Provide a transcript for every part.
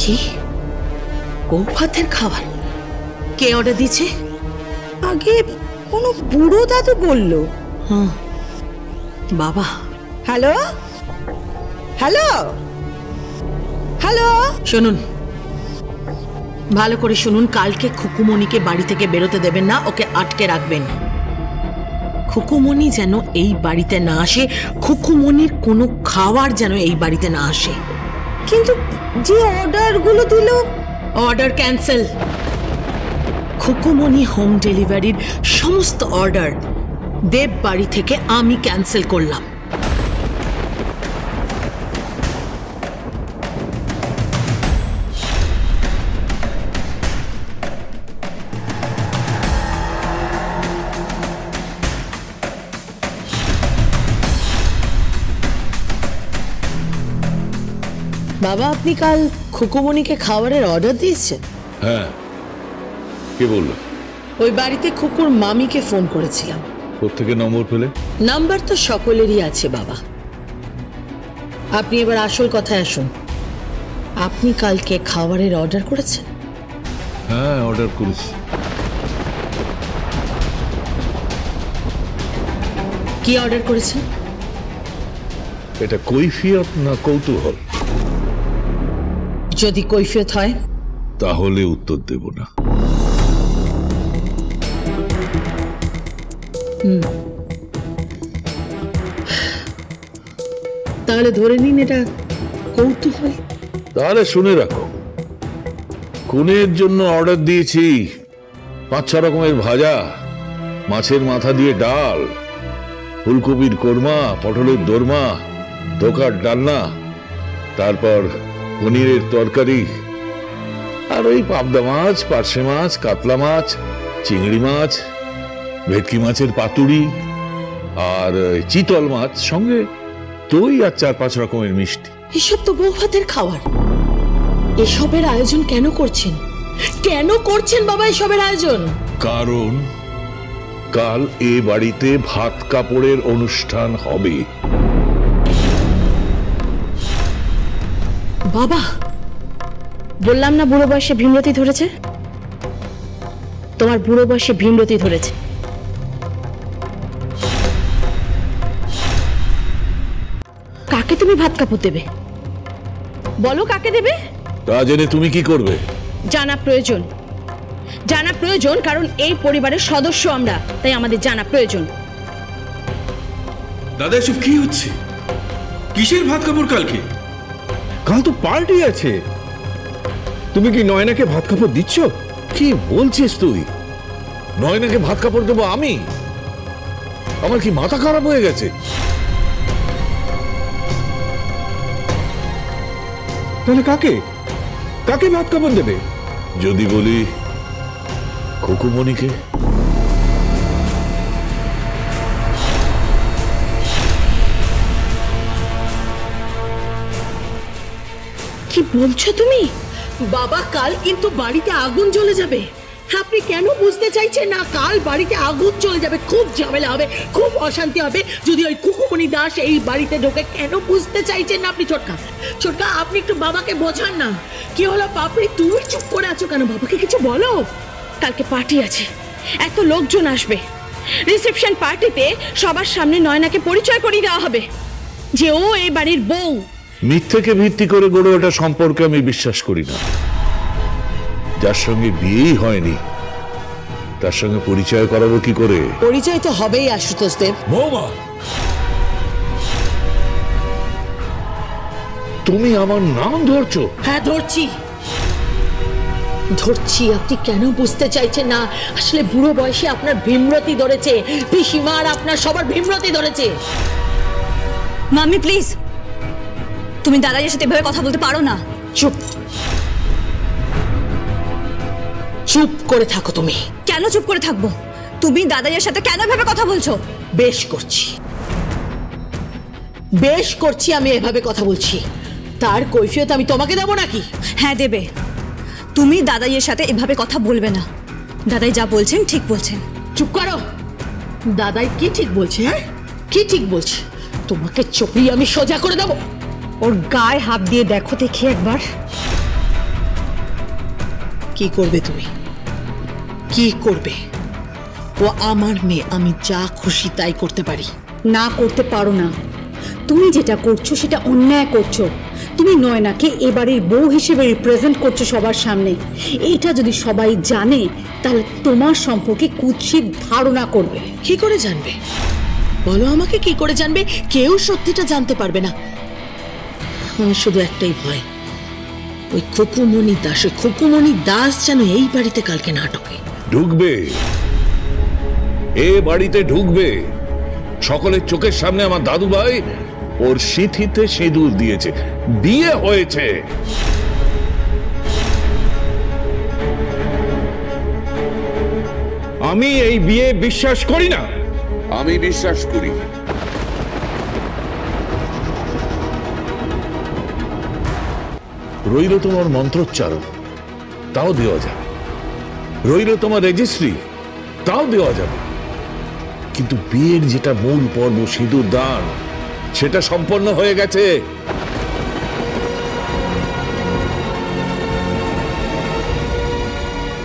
কি বৌভাতের খাবার কে অর্ডার দিয়েছে? আগে কোনো বুড়ো দাদু বলল। বাবা। হ্যালো হ্যালো হ্যালো, শুনুন, ভালো করে শুনুন। কালকে খুকুমণিকে বাড়ি থেকে বেরোতে দেবেন না, ওকে আটকে রাখবেন। খুকুমণি যেন এই বাড়িতে না আসে, খুকুমণির কোনো খাবার যেন এই বাড়িতে না আসে। কিন্তু যে অর্ডারগুলো দিল। Order cancel. খুকুমণি হোম ডেলিভারির সমস্ত অর্ডার দেব বাড়ি থেকে আমি ক্যান্সেল করলাম। বাবা, আপনি কাল খুকুমণিকে খাবারের অর্ডার দিয়েছেন? হ্যাঁ, কে বলল? ওই বাড়িতে খুকুর মামিকে ফোন করেছিলাম। কোত্থেকে নম্বর পেলে? নাম্বার তো সকলেরই আছে বাবা। আপনি এবার আসল কথায় আসুন। আপনি কালকে খাবারের অর্ডার করেছেন? হ্যাঁ, অর্ডার করেছি। কি অর্ডার করেছেন? এটা কৈফিয়ত না কৌতূহল? যদি কৈফিয়ত হয় তাহলে উত্তর দেব না। তাহলে ধরে নিন এটা কৌতূহল। তাহলে শুনে রাখো, খুনের জন্য অর্ডার দিয়েছি 5-6 রকমের ভাজা, মাছের মাথা দিয়ে ডাল, ফুলকপির কোরমা, পটলের দোরমা, ধোকার ডালনা, তারপর পনিরের তরকারি, আর ওই পাবদা মাছ, পার্শে মাছ, কাতলা মাছ, চিংড়ি মাছ, ভেটকি মাছের পাতুড়ি, আর চিতল মাছ, সঙ্গে দই আর 4-5 রকমের মিষ্টি। এসব তো বৌভাতের খাবার। এসবের আয়োজন কেন করছেন? কেন করছেন বাবা এসবের আয়োজন? কারণ কাল এ বাড়িতে ভাত কাপড়ের অনুষ্ঠান হবে। বাবা, বললাম না বুড়ো বয়সে ভীমরতি ধরেছে? তোমার বুড়ো বয়সে ভীমরতি ধরেছে। কাকে তুমি ভাত কাপড় দেবে? বলো কাকে দেবে? তা জেনে তুমি কি করবে? জানা প্রয়োজন। জানা প্রয়োজন, কারণ এই পরিবারের সদস্য আমরা, তাই আমাদের জানা প্রয়োজন। দাদা, এসব কি হচ্ছে? কিসের ভাত কাপড় কালকে? কাল তো পার্টি আছে। তুমি কি নয়নাকে ভাত কাপড় দিচ্ছ? কি বলছিস তুই? নয়নাকে ভাত কাপড় দেবো আমি? আমার কি মাথা খারাপ হয়ে গেছে? তাহলে কাকে কাকে ভাত কাপড় দেবে? যদি বলি খুকুমণিকে। কি বলছো তুমি? বাবা, কাল কিন্তু বাড়িতে আগুন জ্বলে যাবে। আপনি কেন বুঝতে চাইছেন না? কাল বাড়িতে আগুন চলে যাবে, খুব ঝামেলা হবে, খুব অশান্তি হবে যদি ওই খুকুমণি দাস এই বাড়িতে ঢোকে। কেন বুঝতে চাইছেন না আপনি? ছোটকা, ছোটকা, আপনি একটু বাবাকে বোঝান না। কি হলো পাপড়ি, তুমি চুপ করে আছো কেন? বাবাকে কিছু বলো। কালকে পার্টি আছে, এত লোকজন আসবে। রিসেপশন পার্টিতে সবার সামনে নয়নাকে পরিচয় করিয়ে দেওয়া হবে যে ও এই বাড়ির বউ। মিথ্যেকে ভিত্তি করে গড়ে ওঠা সম্পর্কে আমি বিশ্বাস করি না। যার সঙ্গে বিয়েই হয়নি তার সঙ্গে পরিচয় করাবো কি করে? পরিচয় তো হবেই আশুতোষ দেব। বৌমা, তুমি আমার নাম ধরছো? হ্যাঁ, ধরছি ধরছি। আপনি কেন বুঝতে চাইছেন না? আসলে বুড়ো বয়সে আপনার ভীমরতি ধরেছে, পিসিমার আপনার সবার ভীমরতি ধরেছে। মাম্মি প্লিজ, তুমি দাদাইয়ের সাথে এভাবে কথা বলতে পারো না। চুপ, চুপ করে থাকো তুমি। কেন চুপ করে থাকবো? তুমি দাদাইয়ের সাথে কেন এভাবে কথা বলছো? বেশ করছি, বেশ করছি, আমি এভাবে কথা বলছি। তার কৈফিয়ত আমি তোমাকে দেবো নাকি? হ্যাঁ দেবে। তুমি দাদাইয়ের সাথে এভাবে কথা বলবে না। দাদাই যা বলছেন ঠিক বলছেন। চুপ করো। দাদাই কি ঠিক বলছে? হ্যাঁ, কি ঠিক বলছে? তোমাকে চোপড়িয়ে আমি সোজা করে দেবো। ওর গায়ে হাত দিয়ে দেখো দেখি একবার। কি করবে তুমি? কি করবে? ও আমার মেয়ে, আমি যা খুশি তাই করতে পারি। না করতে পারো না। তুমি যেটা করছো সেটা অন্যায় করছো। তুমি নয়নাকে এবারের বউ হিসেবে রিপ্রেজেন্ট করছো সবার সামনে। এটা যদি সবাই জানে তাহলে তোমার সম্পর্কে কুৎসিত ধারণা করবে। কি করে জানবে? বলো আমাকে, কি করে জানবে? কেউ সত্যিটা জানতে পারবে না। আমার শুধু একটাই ভয়, ওই খুকুমণি দাস যেন এই বাড়িতে কালকে না ঢোকে। ঢুকবে, এ বাড়িতে ঢুকবে। সকলের চোখের সামনে আমার দাদু ভাই ওর সিঁথিতে সিঁদুর দিয়েছে, বিয়ে হয়েছে। আমি এই বিয়ে বিশ্বাস করি না। আমি বিশ্বাস করি। রইল তোমার মন্ত্রোচ্চারণ, তাও দেওয়া যাবে। রইল তোমার রেজিস্ট্রি, তাও দেওয়া যাবে। কিন্তু বিয়ের যেটা মূল পর্ব, সিঁদুর দান, সেটা সম্পন্ন হয়ে গেছে।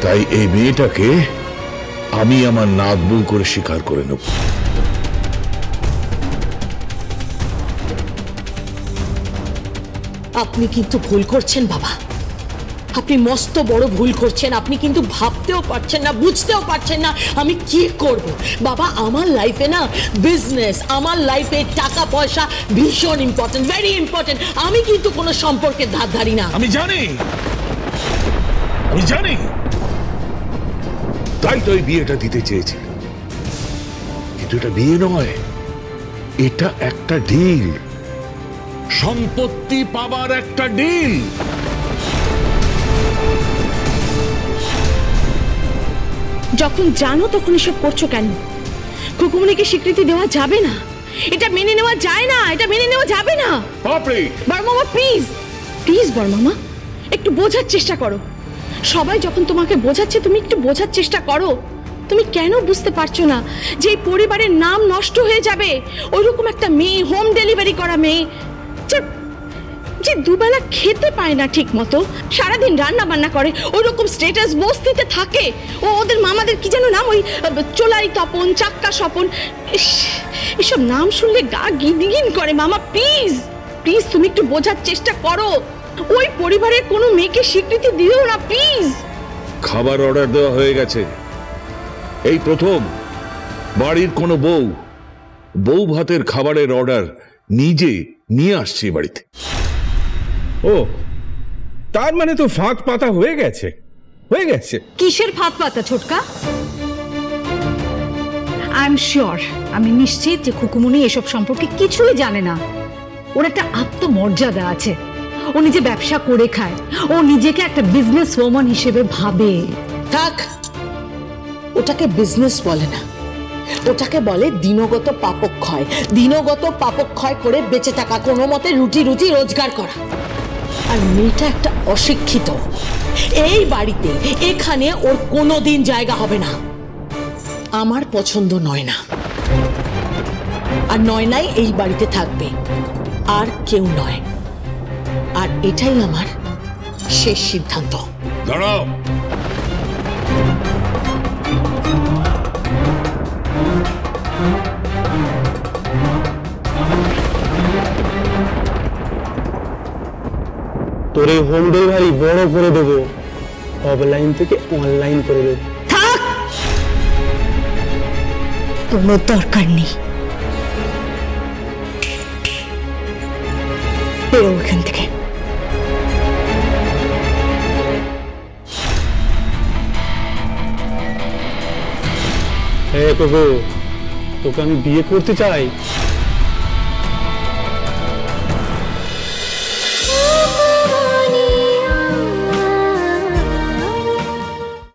তাই এই মেয়েটাকে আমি আমার নাক বউ করে স্বীকার করে নেব। আপনি কিন্তু ভুল করছেন বাবা, আপনি মস্ত বড় ভুল করছেন। আপনি কিন্তু ভাবতেও পারছেন না, বুঝতেও পারছেন না আমি কি করব। বাবা, আমার লাইফে না বিজনেস, আমার লাইফে টাকা পয়সা ভীষণ ইম্পর্টেন্ট, ভেরি ইম্পর্টেন্ট। আমি কিন্তু কোনো সম্পর্কের ধার ধারি না। আমি জানি, আমি জানি, তাই তো এই বিয়েটা দিতে চেয়েছি। কিন্তু এটা বিয়ে নয়, এটা একটা ডিল, সম্পত্তি পাবার একটা ডিল। যখন জানো তখন এসব করছো কেন? খুকুমণিকে স্বীকৃতি দেওয়া যাবে না, এটা মেনে নেওয়া যায় না, এটা মেনে নেওয়া যাবে না। বড়মামা প্লিজ, প্লিজ বড়মামা একটু বোঝার চেষ্টা করো। সবাই যখন তোমাকে বোঝাচ্ছে তুমি একটু বোঝার চেষ্টা করো। তুমি কেন বুঝতে পারছো না যে এই পরিবারের নাম নষ্ট হয়ে যাবে? ওইরকম একটা মেয়ে, হোম ডেলিভারি করা মেয়ে, যে দুবেলা খেতে পায় না ঠিক মতো, সারাদিন রান্না বান্না করে, ওই রকম স্টেটাস বস্তিতে থাকে। ও ওদের মামাদের কি যেন নাম, ওই চোলাই তপন, চাক্কা স্বপন, এসব নাম শুনলে গা গিনগিন করে। মামা প্লিজ, প্লিজ তুমি একটু বোঝার চেষ্টা করো। ওই পরিবারের কোনো মেয়েকে স্বীকৃতি দিও না প্লিজ। খাবার অর্ডার দেওয়া হয়ে গেছে। এই প্রথম বাড়ির কোনো বউ ভাতের খাবারের অর্ডার নিজে নিয়ে আসছে বাড়িতে। ও, তার মানে তো ফাঁক পাতা হয়ে গেছে, হয়ে গেছে। কিসের ফাঁক পাতা ছোটকা? আই এম শিওর, আমি নিশ্চিত যে খুকুমণি এসব সম্পর্কে কিছুই জানে না। ওর একটা আত্মমর্যাদা আছে, ও নিজে ব্যবসা করে খায়, ও নিজেকে একটা বিজনেস ওম্যান হিসেবে ভাবে। থাক, ওটাকে বিজনেস বলে না, ওটাকে বলে দিনগত পাপক্ষয়। দিনগত পাপক্ষয় করে বেঁচে থাকা, কোনো মতে রুটি রোজগার করা। আর মেয়েটা একটা অশিক্ষিত। এই বাড়িতে, এখানে ওর কোনোদিন জায়গা হবে না। আমার পছন্দ নয় না, আর নয়নাই এই বাড়িতে থাকবে, আর কেউ নয়। আর এটাই আমার শেষ সিদ্ধান্ত। দাঁড়াও, তোর এই হোম ডেলিভারি বড় করে দেবো, অফলাইন থেকে অনলাইন করে দেবো। থাক, কোনো দরকার নেই, বেরো এখান থেকে। হ্যাঁ প্রভু, তোকে আমি বিয়ে করতে চাই।